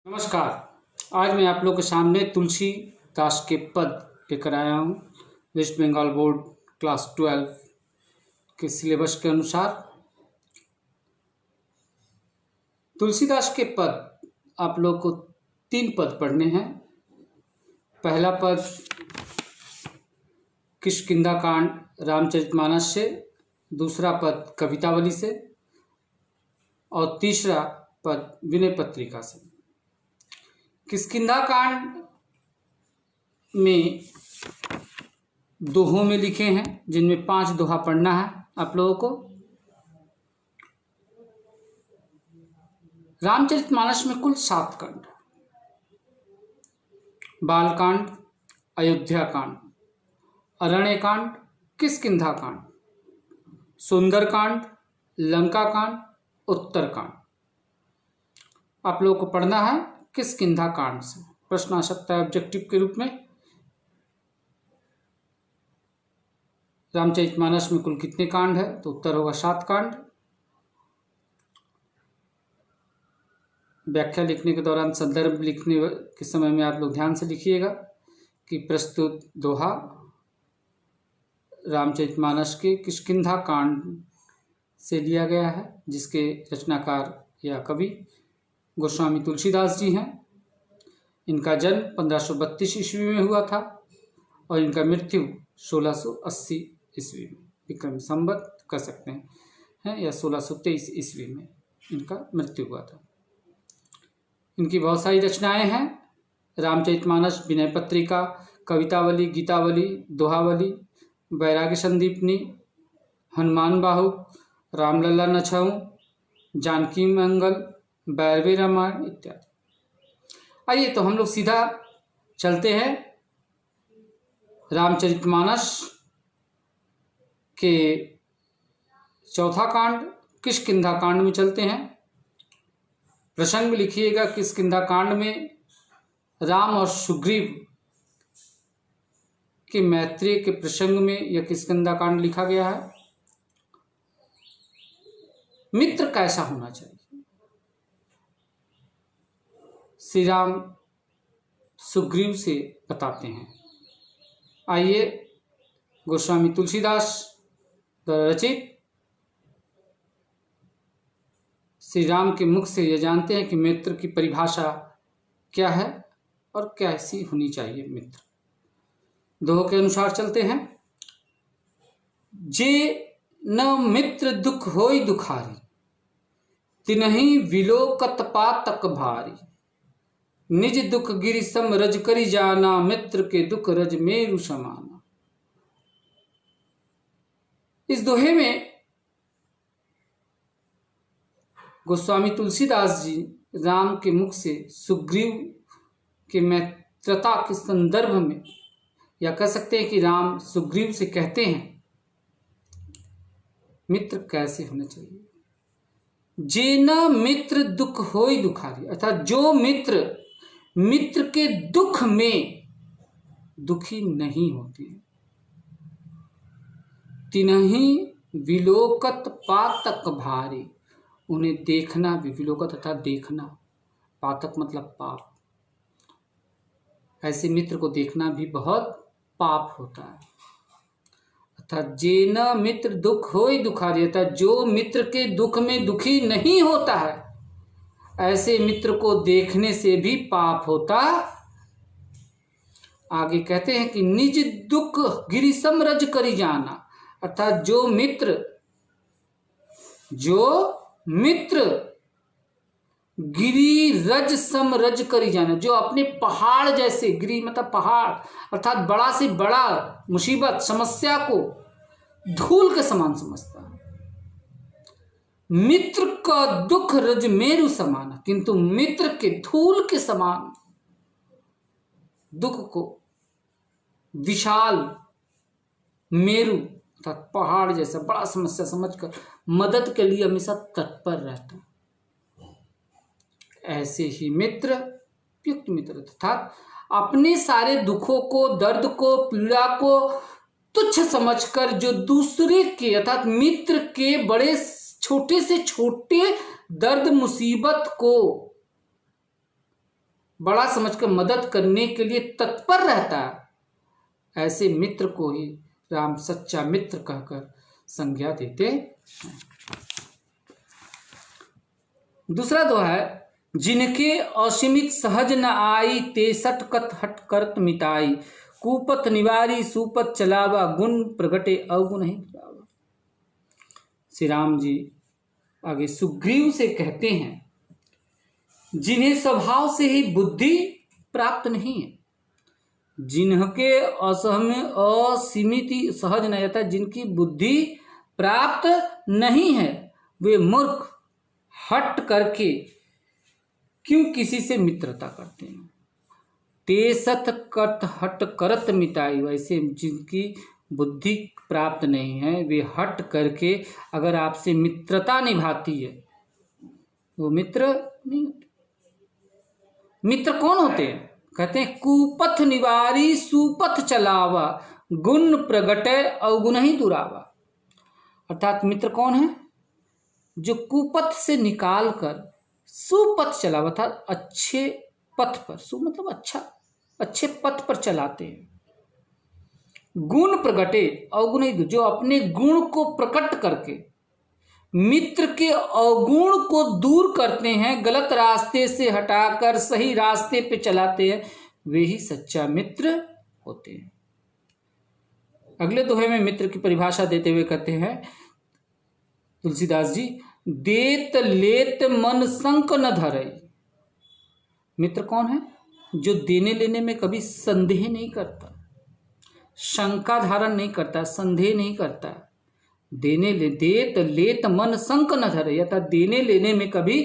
नमस्कार। आज मैं आप लोगों के सामने तुलसीदास के पद लेकर आया हूँ। वेस्ट बंगाल बोर्ड क्लास 12 के सिलेबस के अनुसार तुलसीदास के पद आप लोग को 3 पद पढ़ने हैं। पहला पद किष्किंधा कांड रामचरितमानस से, दूसरा पद कवितावली से और तीसरा पद विनय पत्रिका से। किष्किंधा कांड में दोहों में लिखे हैं, जिनमें 5 दोहा पढ़ना है आप लोगों को। रामचरितमानस में कुल 7 कांड: बालकांड, अयोध्या कांड, अरण्य कांड, किष्किंधा कांड, सुंदर कांड, लंका कांड, उत्तर कांड। आप लोगों को पढ़ना है किष्किंधा कांड से। प्रश्न आ सकता है ऑब्जेक्टिव के रूप में, रामचरितमानस में कुल कितने कांड है? तो उत्तर होगा 7 कांड। व्याख्या लिखने के दौरान संदर्भ लिखने के समय में आप लोग ध्यान से लिखिएगा कि प्रस्तुत दोहा रामचरितमानस के किष्किंधा कांड से लिया गया है, जिसके रचनाकार या कवि गोस्वामी तुलसीदास जी हैं। इनका जन्म 1532 ईस्वी में हुआ था और इनका मृत्यु 1680 ईस्वी में, विक्रम संवत कह सकते हैं, या 1623 ईस्वी में इनका मृत्यु हुआ था। इनकी बहुत सारी रचनाएं हैं: रामचरितमानस, विनय पत्रिका, कवितावली, गीतावली, दोहावली, वैराग्य संदीपनी, हनुमान बाहु, रामलला नछऊ, जानकी मंगल, बैरवे रामायण इत्यादि। आइए तो हम लोग सीधा चलते हैं रामचरितमानस के चौथा कांड किष्किंधा कांड में चलते हैं। प्रसंग लिखिएगा। किष्किंधा कांड में राम और सुग्रीव के मैत्री के प्रसंग में यह किष्किंधा कांड लिखा गया है। मित्र कैसा होना चाहिए? श्री राम सुग्रीव से बताते हैं। आइए गोस्वामी तुलसीदास द्वारा रचित श्री राम के मुख से यह जानते हैं कि मित्र की परिभाषा क्या है और कैसी होनी चाहिए मित्र। दोहे के अनुसार चलते हैं। जे न मित्र दुख होई दुखारी, तिनहि विलोकत पातक भारी। निज दुख गिरि सम रज करि जाना, मित्र के दुख रज मेरु समाना। इस दोहे में गोस्वामी तुलसीदास जी राम के मुख से सुग्रीव के मित्रता के संदर्भ में, या कह सकते हैं कि राम सुग्रीव से कहते हैं मित्र कैसे होने चाहिए। जे न मित्र दुख होई दुखारी, अर्थात जो मित्र के दुख में दुखी नहीं होते। तिनहि विलोकत पातक भारी, उन्हें देखना भी, विलोकत अर्थात देखना, पातक मतलब पाप, ऐसे मित्र को देखना भी बहुत पाप होता है। अर्थात जे न मित्र दुख होई दुखारी, अर्थात जो मित्र के दुख में दुखी नहीं होता है, ऐसे मित्र को देखने से भी पाप होता। आगे कहते हैं कि निज दुख गिरि सम रज करि जाना, अर्थात जो मित्र गिरि रज सम रज करि जाना, जो अपने पहाड़ जैसे, गिरि मतलब पहाड़, अर्थात बड़ा से बड़ा मुसीबत समस्या को धूल के समान समझता है। मित्र का दुख रज मेरु समान, किंतु मित्र के धूल के समान दुख को विशाल मेरु अर्थात पहाड़ जैसा बड़ा समस्या समझकर मदद के लिए हमेशा तत्पर रहता। ऐसे ही मित्र, उपयुक्त मित्र अर्थात अपने सारे दुखों को, दर्द को, पीड़ा को तुच्छ समझकर जो दूसरे के अर्थात मित्र के बड़े छोटे से छोटे दर्द मुसीबत को बड़ा समझकर मदद करने के लिए तत्पर रहता है, ऐसे मित्र को ही राम सच्चा मित्र कहकर संज्ञा देते हैं। दूसरा दोहा है, जिनके असीमित सहज न आई, ते सट कत हट करत मिटाई, कुपथ निवारी सुपथ चलावा, गुण प्रगटे अवगुण ही दुरावा। श्री राम जी आगे सुग्रीव से कहते हैं, जिन्हें स्वभाव से ही बुद्धि प्राप्त नहीं है, जिनके असीमित सहज न आता, जिनकी बुद्धि प्राप्त नहीं है, वे मूर्ख हट करके क्यों किसी से मित्रता करते हैं। ते सत कत हट करत मिटाई, वैसे जिनकी बुद्धि प्राप्त नहीं है वे हट करके अगर आपसे मित्रता निभाती है, वो मित्र नहीं होते। मित्र कौन होते हैं? कहते हैं, कुपथ निवारी सुपथ चलावा, गुण प्रगटे अवगुण ही दुरावा। अर्थात मित्र कौन है? जो कुपथ से निकाल कर सुपथ चलावा, अर्थात अच्छे पथ पर, सु मतलब अच्छा, अच्छे पथ पर चलाते हैं। गुण प्रगटे अवगुण ही, जो अपने गुण को प्रकट करके मित्र के अवगुण को दूर करते हैं, गलत रास्ते से हटाकर सही रास्ते पे चलाते हैं, वे ही सच्चा मित्र होते हैं। अगले दोहे में मित्र की परिभाषा देते हुए कहते हैं तुलसीदास जी, देत लेत मन संक न धरई। मित्र कौन है? जो देने लेने में कभी संदेह नहीं करता, शंका धारण नहीं करता, संदेह नहीं करता। देत लेत मन संक न धरई, अर्थात देने लेने में कभी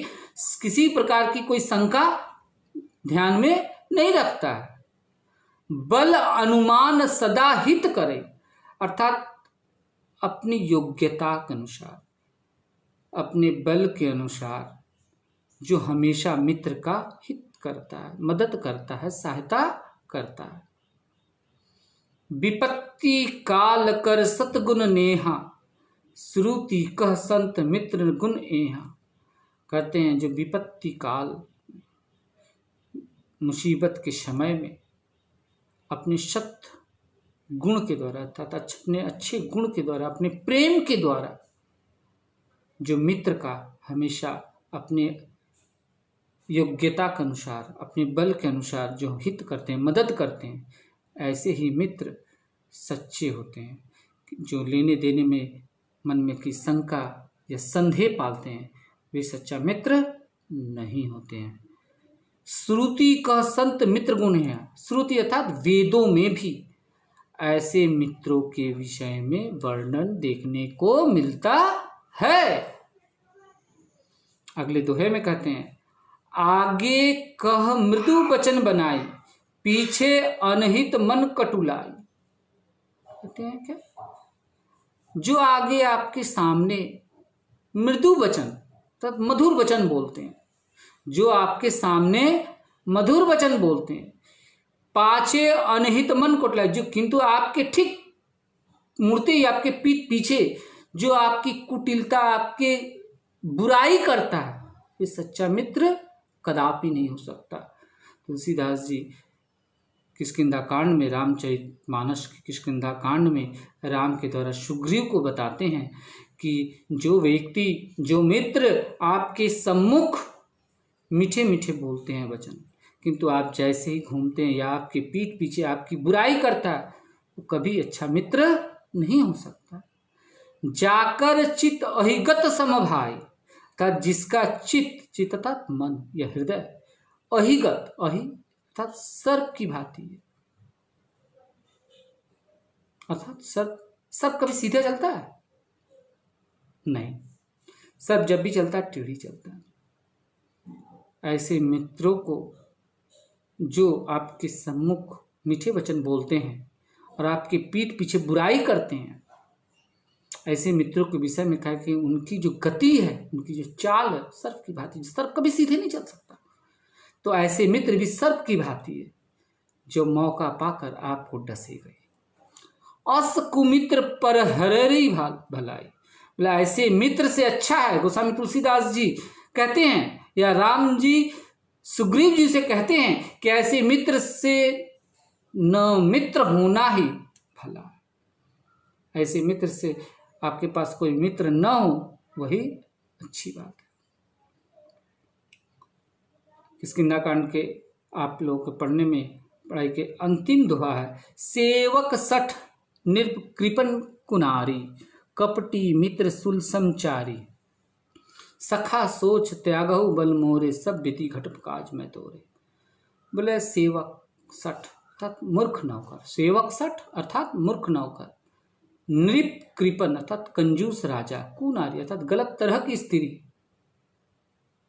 किसी प्रकार की कोई शंका ध्यान में नहीं रखता है। बल अनुमान सदा हित करे, अर्थात अपनी योग्यता के अनुसार, अपने बल के अनुसार जो हमेशा मित्र का हित करता है, मदद करता है, सहायता करता है। विपत्ति काल कर सतगुण नेहा, श्रुति कह संत मित्र गुण एहा। कहते हैं जो विपत्ति काल, मुसीबत के समय में अपने सत गुण के द्वारा, अर्थात अपने अच्छे गुण के द्वारा, अपने प्रेम के द्वारा जो मित्र का हमेशा अपने योग्यता के अनुसार, अपने बल के अनुसार जो हित करते हैं, मदद करते हैं, ऐसे ही मित्र सच्चे होते हैं। जो लेने देने में मन में की शंका या संदेह पालते हैं, वे सच्चा मित्र नहीं होते हैं। श्रुति का संत मित्र गुण है। श्रुति अर्थात वेदों में भी ऐसे मित्रों के विषय में वर्णन देखने को मिलता है। अगले दोहे में कहते हैं, आगे कह मृदु वचन बनाई, पीछे अनहित मन कटुलाई। कहते हैं क्या? जो आगे आपके सामने मृदु वचन, तब मधुर वचन बोलते हैं, जो आपके सामने मधुर वचन बोलते हैं, पाछे अनहित मन कटुलाई, जो किंतु आपके ठीक मुड़ते ही आपके पीठ पीछे जो आपकी कुटिलता, आपके बुराई करता है, ये सच्चा मित्र कदापि नहीं हो सकता। तुलसीदास जी किष्किंधा कांड में, रामचरितमानस के किष्किंधा कांड में राम के द्वारा सुग्रीव को बताते हैं कि जो व्यक्ति, जो मित्र आपके सम्मुख मीठे मीठे बोलते हैं वचन, किंतु आप जैसे ही घूमते हैं या आपके पीठ पीछे आपकी बुराई करता है, वो कभी अच्छा मित्र नहीं हो सकता। जाकर चित अहिगत समभाई, अर्थात जिसका चित्त अर्थात मन या हृदय, अहिगत, अहि अर्थात सर्प की भांति है। अर्थात सर्प कभी सीधे चलता है? नहीं, सर्प जब भी चलता है टेढ़ी चलता है। ऐसे मित्रों को जो आपके सम्मुख मीठे वचन बोलते हैं और आपके पीठ पीछे बुराई करते हैं, ऐसे मित्रों के विषय में कहा कि उनकी जो गति है, उनकी जो चाल है, सर्प की भांति। सर्प कभी सीधे नहीं चल सकता, तो ऐसे मित्र भी सर्प की भांति है, जो मौका पाकर आपको डसे गए। अस कुमित्र पर हररी भलाई, बोला ऐसे मित्र से अच्छा है, गोस्वामी तुलसीदास जी कहते हैं, या राम जी सुग्रीव जी से कहते हैं कि ऐसे मित्र से न मित्र होना ही भला है। ऐसे मित्र से आपके पास कोई मित्र न हो वही अच्छी बात है। किष्किंधा कांड के आप लोगों के पढ़ने में पढ़ाई के अंतिम दोहा है, सेवक सठ नृप कृपन कुनारी, कपटी मित्र सुलसमचारी, सखा सोच त्यागहु बल मोरे, सब विधि घटप काज में तोरे। बोले सेवक सठ अर्थात मूर्ख नौकर, सेवक सठ अर्थात मूर्ख नौकर, नृप कृपन अर्थात कंजूस राजा, कुनारी अर्थात गलत तरह की स्त्री,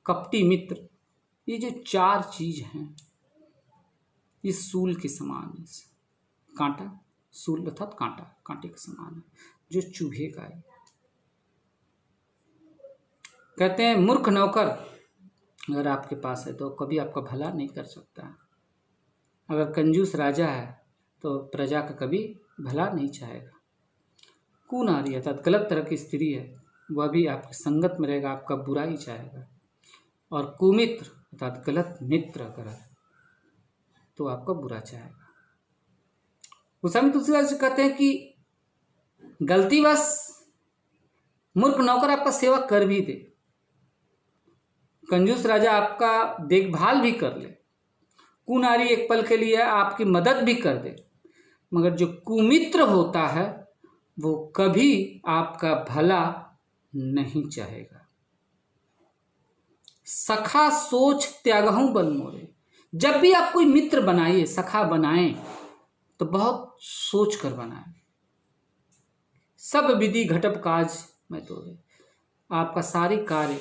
कपटी मित्र, ये जो चार चीज हैं ये सूल के समान है। कांटा, सूल अर्थात कांटा, कांटे के समान है जो चुभेगा। कहते हैं मूर्ख नौकर अगर आपके पास है तो कभी आपका भला नहीं कर सकता। अगर कंजूस राजा है तो प्रजा का कभी भला नहीं चाहेगा। कुनारी अर्थात गलत तरह की स्त्री है, वह भी आपकी संगत में रहेगा, आपका बुरा ही चाहेगा। और कुमित्र अर्थात गलत मित्र अगर है तो आपका बुरा चाहेगा। गोस्वामी तुलसीदास जी कहते हैं कि गलतीवश मूर्ख नौकर आपका सेवा कर भी दे, कंजूस राजा आपका देखभाल भी कर ले, कुनारी एक पल के लिए आपकी मदद भी कर दे, मगर जो कुमित्र होता है वो कभी आपका भला नहीं चाहेगा। सखा सोच त्यागहु बल मोरे, जब भी आप कोई मित्र बनाइए, सखा बनाएं तो बहुत सोच कर बनाएं। सब विधि घटप काज में तोरे, आपका सारी कार्य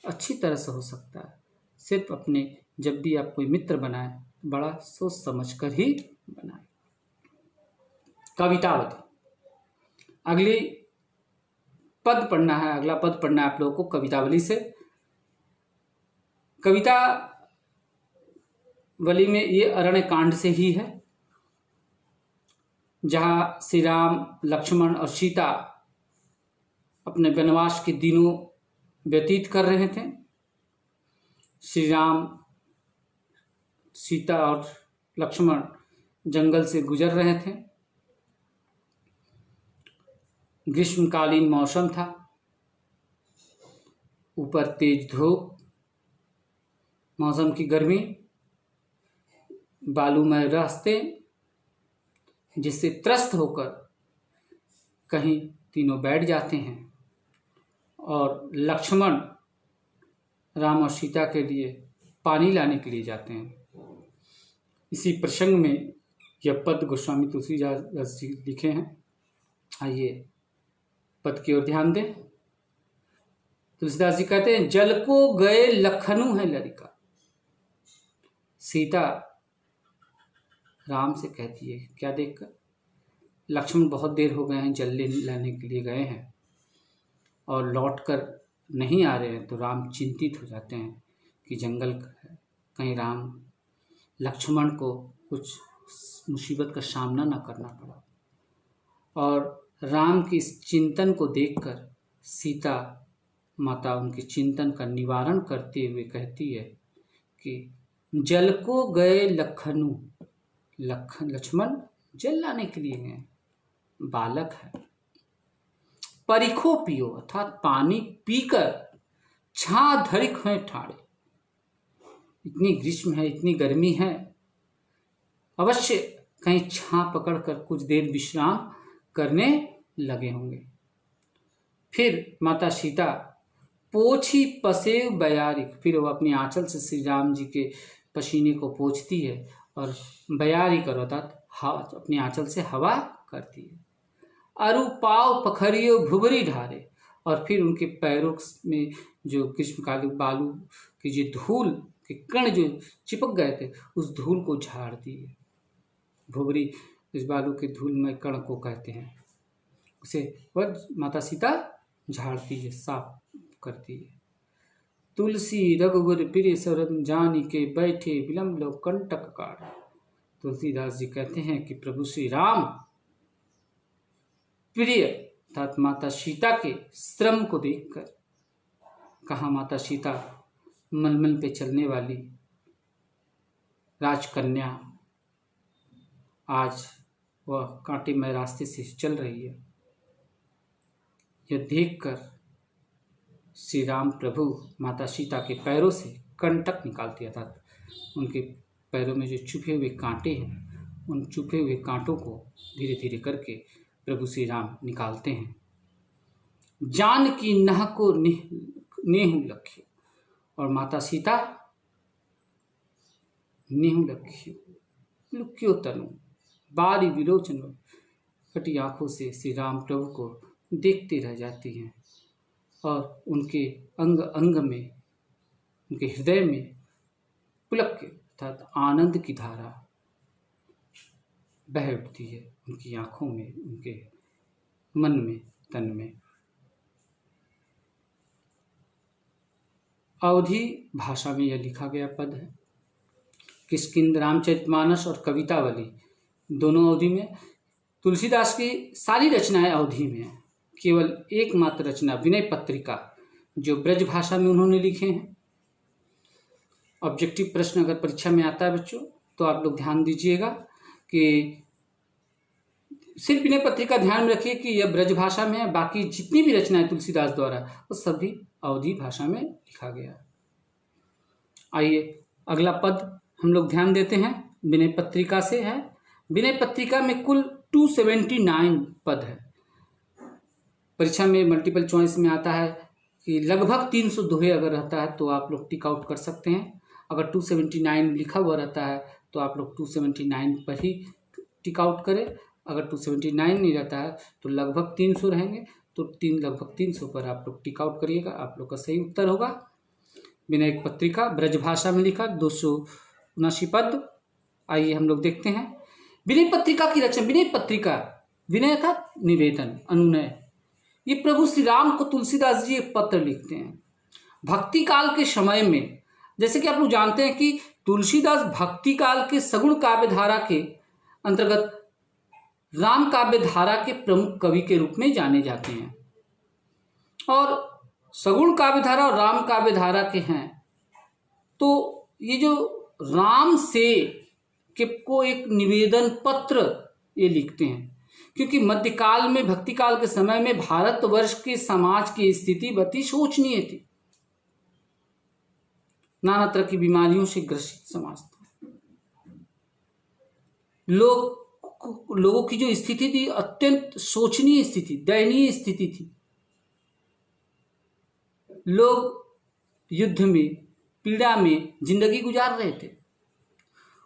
अच्छी तरह से हो सकता है, सिर्फ अपने जब भी आप कोई मित्र बनाए बड़ा सोच समझ कर ही बनाए। कवितावली, अगली पद पढ़ना है, अगला पद पढ़ना है आप लोगों को कवितावली से। कवितावली में ये अरण्य कांड से ही है, जहाँ श्री राम, लक्ष्मण और सीता अपने वनवास के दिनों व्यतीत कर रहे थे। श्री राम, सीता और लक्ष्मण जंगल से गुजर रहे थे। ग्रीष्मकालीन मौसम था, ऊपर तेज धूप, मौसम की गर्मी, बालूमय रास्ते, जिससे त्रस्त होकर कहीं तीनों बैठ जाते हैं और लक्ष्मण राम और सीता के लिए पानी लाने के लिए जाते हैं। इसी प्रसंग में यह पद गोस्वामी तुलसीदास जी लिखे हैं। आइए पद की ओर ध्यान दें। तुलसीदास जी कहते हैं, जल को गए लखनऊ है लड़का। सीता राम से कहती है, क्या देखकर? लक्ष्मण बहुत देर हो गए हैं, जल लाने के लिए गए हैं और लौटकर नहीं आ रहे हैं। तो राम चिंतित हो जाते हैं कि जंगल कहीं राम लक्ष्मण को कुछ मुसीबत का सामना न करना पड़ा। और राम की इस चिंतन को देखकर सीता माता उनके चिंतन का निवारण करते हुए कहती है कि जल को गए लखनऊ, लक्ष्मण जल लाने के लिए गए, बालक है। परिखो पियो अर्थात पानी पीकर छां धरिक है ठाड़े। इतनी ग्रीष्म है, इतनी गर्मी है, अवश्य कहीं छां पकड़कर कुछ देर विश्राम करने लगे होंगे। फिर माता सीता पोछी पसेव बयारिक, फिर वो अपनी आंचल से श्री राम जी के पसीने को पोंछती है और बयारिक अर्थात हवा, अपनी आंचल से हवा करती है। अरु पाव पखरियो भुबरी ढारे, और फिर उनके पैरों में जो ग्रीष्मकालीन बालू की जो धूल के कण जो चिपक गए थे उस धूल को झाड़ती है। भुबरी इस बालू के धूलमय कण को कहते हैं, उसे वह माता सीता झाड़ती है, साफ करती है। तुलसी रघुवर प्रिय शरण जानी के बैठे विलम्ब लो कंटक काढ़। तुलसीदास जी कहते हैं कि प्रभु श्री राम प्रिय अर्थात माता सीता के श्रम को देखकर, कहा माता सीता मलमल पे चलने वाली राजकन्या आज वह कांटेमय रास्ते से चल रही है। यह देखकर श्री राम प्रभु माता सीता के पैरों से कंटक निकालते, अर्थात उनके पैरों में जो छुपे हुए कांटे हैं, उन छुपे हुए कांटों को धीरे धीरे करके प्रभु श्री राम निकालते हैं। जान की नह को नेहु लख्यो, और माता सीता नेहु लख्यो लुक्यो तनु बारी विलोचन, फटी आंखों से श्री राम प्रभु को देखते रह जाती हैं और उनके अंग अंग में, उनके हृदय में पुलक के अर्थात आनंद की धारा बह उठती है, उनकी आंखों में, उनके मन में, तन में। अवधी भाषा में यह लिखा गया पद है। किष्किंध रामचरितमानस और कवितावली दोनों अवधि में। तुलसीदास की सारी रचनाएं अवधि में है। केवल एकमात्र रचना विनय पत्रिका जो ब्रज भाषा में उन्होंने लिखे हैं। ऑब्जेक्टिव प्रश्न अगर परीक्षा में आता है बच्चों, तो आप लोग ध्यान दीजिएगा कि सिर्फ विनय पत्रिका ध्यान में रखिए कि यह ब्रज भाषा में है, बाकी जितनी भी रचनाएं तुलसीदास द्वारा वो सभी अवधी भाषा में लिखा गया। आइए अगला पद हम लोग ध्यान देते हैं, विनय पत्रिका से है। विनय पत्रिका में कुल 279 पद है। परीक्षा में मल्टीपल चॉइस में आता है कि लगभग 300 दोहे अगर रहता है तो आप लोग टिक आउट कर सकते हैं। अगर 279 लिखा हुआ रहता है तो आप लोग 279 पर ही टिक आउट करें। अगर 279 नहीं रहता है तो लगभग 300 रहेंगे, तो लगभग 300 पर आप लोग टिक आउट करिएगा, आप लोग का सही उत्तर होगा। विनय पत्रिका ब्रज भाषा में लिखा 279 पद। आइए हम लोग देखते हैं विनय पत्रिका की रचना। विनय पत्रिका, विनय था निवेदन, अनुनय। ये प्रभु श्री राम को तुलसीदास जी एक पत्र लिखते हैं भक्ति काल के समय में। जैसे कि आप लोग जानते हैं कि तुलसीदास भक्ति काल के सगुण काव्य धारा के अंतर्गत राम काव्य धारा के प्रमुख कवि के रूप में जाने जाते हैं, और सगुण काव्य धारा और राम काव्य धारा के हैं। तो ये जो राम से के को एक निवेदन पत्र ये लिखते हैं, क्योंकि मध्यकाल में, भक्ति काल के समय में भारतवर्ष के समाज की स्थिति अति शोचनीय थी। नाना तरह की बीमारियों से ग्रसित समाज था। लोगों की जो स्थिति थी अत्यंत शोचनीय स्थिति, दयनीय स्थिति थी। लोग युद्ध में, पीड़ा में जिंदगी गुजार रहे थे।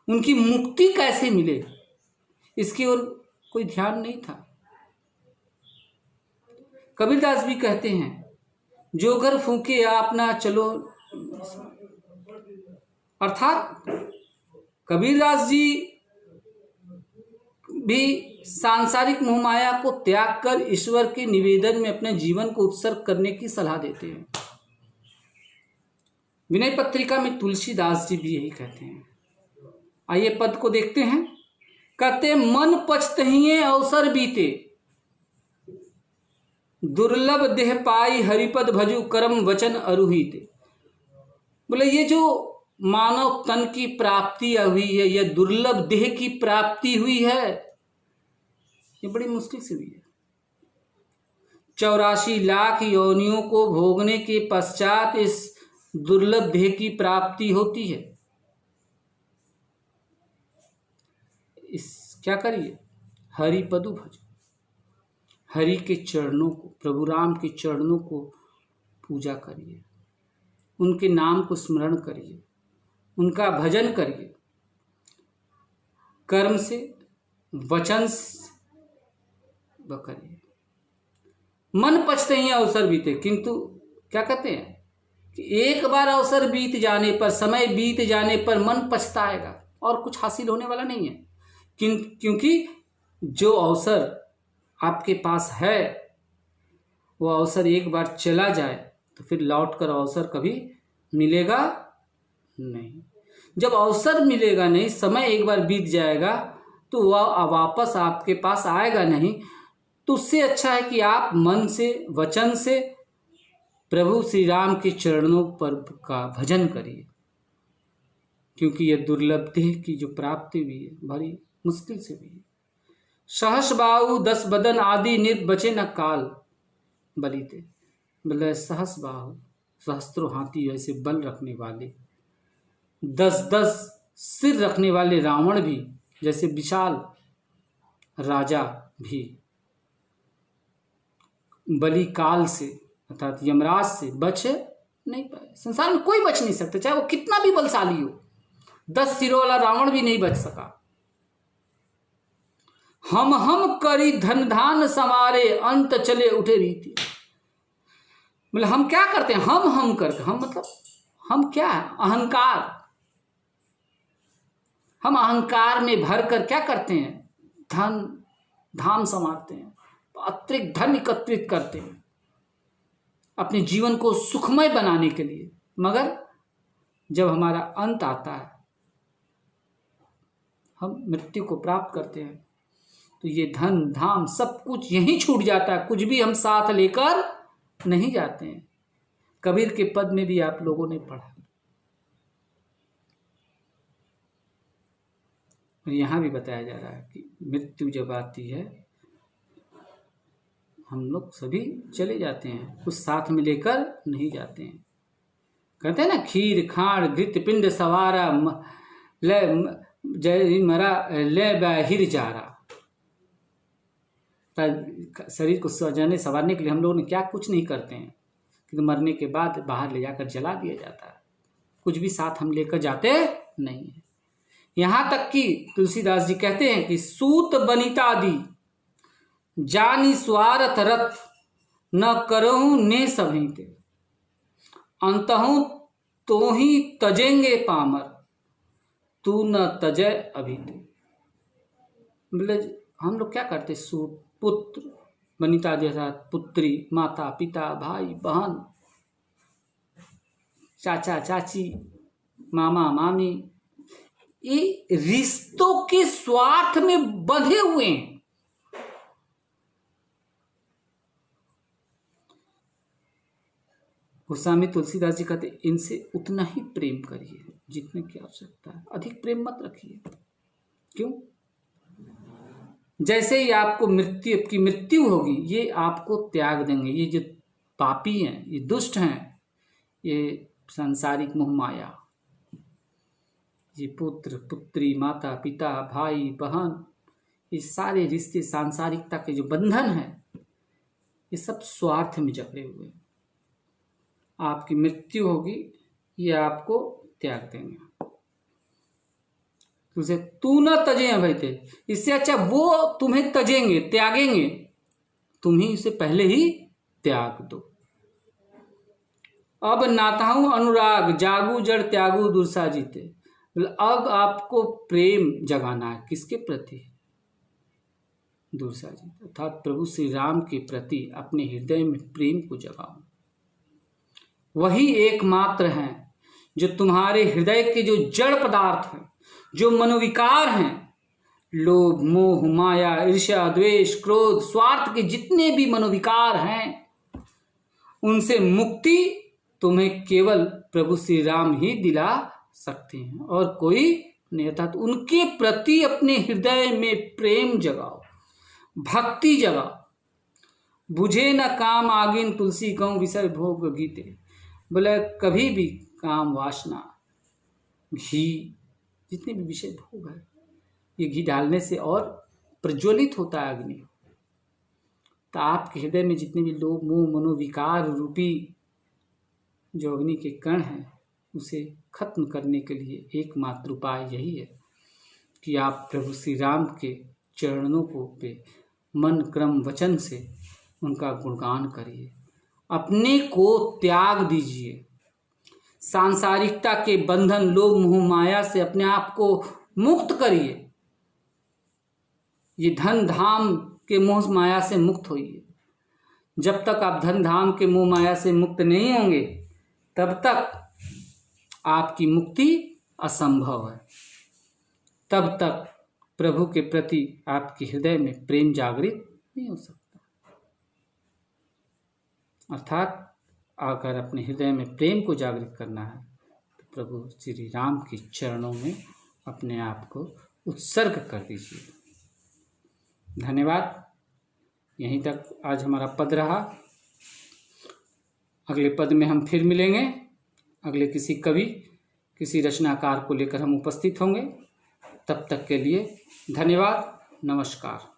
उनकी मुक्ति कैसे मिले इसकी ओर कोई ध्यान नहीं था। कबीरदास भी कहते हैं, जो घर फूके आप ना चलो। अर्थात कबीरदास जी भी सांसारिक मोहमाया को त्याग कर ईश्वर के निवेदन में अपने जीवन को उत्सर्ग करने की सलाह देते हैं। विनय पत्रिका में तुलसीदास जी भी यही कहते हैं। आइए पद को देखते हैं। कहते मन पछतहिए अवसर बीते, दुर्लभ देह पाई हरिपद भजु करम वचन अरुहिते। बोले ये जो मानव तन की प्राप्ति हुई है, यह दुर्लभ देह की प्राप्ति हुई है, ये बड़ी मुश्किल से हुई है। 84 लाख योनियों को भोगने के पश्चात इस दुर्लभ देह की प्राप्ति होती है। क्या करिए? हरि पदु भजो, हरि के चरणों को, प्रभु राम के चरणों को पूजा करिए, उनके नाम को स्मरण करिए, उनका भजन करिए, कर्म से, वचन से करिए। मन पछते अवसर बीते, किंतु क्या कहते हैं कि एक बार अवसर बीत जाने पर, समय बीत जाने पर मन पछताएगा और कुछ हासिल होने वाला नहीं है। क्योंकि जो अवसर आपके पास है वो अवसर एक बार चला जाए तो फिर लौट कर अवसर कभी मिलेगा नहीं। जब अवसर मिलेगा नहीं, समय एक बार बीत जाएगा तो वह वापस आपके पास आएगा नहीं। तो उससे अच्छा है कि आप मन से, वचन से प्रभु श्री राम के चरणों पर का भजन करिए, क्योंकि यह दुर्लभ देह की जो प्राप्ति भी है बड़ी मुश्किल से भी है। सहस बाहु 10 बदन आदि नित बचे न काल बलिते। बोले सहस बाहु सहस्त्रों हाथी ऐसे बल रखने वाले, 10-10 सिर रखने वाले रावण भी जैसे विशाल राजा भी बलि काल से अर्थात यमराज से बच नहीं पाए। संसार में कोई बच नहीं सकता, चाहे वो कितना भी बलशाली हो। 10 सिरों वाला रावण भी नहीं बच सका। हम करी धन धान समारे अंत चले उठे रीति। मतलब हम क्या करते हैं, हम करके, हम मतलब हम क्या है, अहंकार। हम अहंकार में भरकर क्या करते हैं, धन धाम समारते हैं, अतिरिक्त धन एकत्रित करते हैं अपने जीवन को सुखमय बनाने के लिए। मगर जब हमारा अंत आता है, हम मृत्यु को प्राप्त करते हैं, तो ये धन धाम सब कुछ यहीं छूट जाता है। कुछ भी हम साथ लेकर नहीं जाते हैं। कबीर के पद में भी आप लोगों ने पढ़ा, और यहाँ भी बताया जा रहा है कि मृत्यु जब आती है हम लोग सभी चले जाते हैं, कुछ साथ में लेकर नहीं जाते हैं। कहते हैं ना, खीर खाड़ घृत पिंड सवारा ले जय मरा ले बाहिर जारा। शरीर को सजाने संवारने के लिए हम लोगों ने क्या कुछ नहीं करते हैं, कि मरने के बाद बाहर ले जाकर जला दिया जाता है। कुछ भी साथ हम लेकर जाते नहीं है। यहाँ तक कि तुलसीदास जी कहते हैं कि सूत बनिता दी जानी स्वार्थ रथ न करहूं ने सभी ते अंतहूं तो ही तजेंगे पामर तू न तजय अभी ते। मतलब हम लोग क्या करते, सूत पुत्र बनिता जैसा पुत्री, माता पिता भाई बहन, चाचा चाची, मामा मामी, ये रिश्तों के स्वार्थ में बंधे हुए हैं। गोस्वामी तुलसीदास जी कहते इनसे उतना ही प्रेम करिए जितने की आवश्यकता है, अधिक प्रेम मत रखिए। क्यों? जैसे ही आपको मृत्यु होगी, ये आपको त्याग देंगे। ये जो पापी हैं, ये दुष्ट हैं, ये सांसारिक मोह माया, ये पुत्र पुत्री, माता पिता, भाई बहन, ये सारे रिश्ते सांसारिकता के जो बंधन हैं, ये सब स्वार्थ में जकड़े हुए हैं। आपकी मृत्यु होगी, ये आपको त्याग देंगे। तुझे तू न तजे भाई थे, इससे अच्छा वो तुम्हें तजेंगे, त्यागेंगे, तुम ही उसे पहले ही त्याग दो। अब नाताहूं अनुराग जागू जड़ त्यागू दुर्सा जीते। अब आपको प्रेम जगाना है, किसके प्रति? दुर्सा जी, अर्थात प्रभु श्री राम के प्रति अपने हृदय में प्रेम को जगाओ। वही एकमात्र हैं जो तुम्हारे हृदय के जो जड़ पदार्थ हैं, जो मनोविकार हैं, लोभ मोह माया ईर्ष्या द्वेष क्रोध स्वार्थ के जितने भी मनोविकार हैं, उनसे मुक्ति तुम्हें केवल प्रभु श्री राम ही दिला सकते हैं और कोई नहीं। अर्थात उनके प्रति अपने हृदय में प्रेम जगाओ, भक्ति जगाओ। बुझे न काम आगिन तुलसी गौ विषय भोग गीते। बोले कभी भी काम वासना घी जितने भी विषय भोग है, ये घी डालने से और प्रज्वलित होता है अग्नि। तो आपके हृदय में जितने भी लोभ मोह मनोविकार रूपी जो अग्नि के कण हैं, उसे खत्म करने के लिए एकमात्र उपाय यही है कि आप प्रभु श्री राम के चरणों को पे मन क्रम वचन से उनका गुणगान करिए, अपने को त्याग दीजिए, सांसारिकता के बंधन लोभ मोह माया से अपने आप को मुक्त करिए। ये धन धाम के मोह माया से मुक्त होइए। जब तक आप धन धाम के मोह माया से मुक्त नहीं होंगे, तब तक आपकी मुक्ति असंभव है। तब तक प्रभु के प्रति आपके हृदय में प्रेम जागृत नहीं हो सकता। अर्थात अगर अपने हृदय में प्रेम को जागृत करना है, तो प्रभु श्री राम के चरणों में अपने आप को उत्सर्ग कर दीजिए। धन्यवाद। यहीं तक आज हमारा पद रहा। अगले पद में हम फिर मिलेंगे। अगले किसी कवि, किसी रचनाकार को लेकर हम उपस्थित होंगे। तब तक के लिए धन्यवाद। नमस्कार।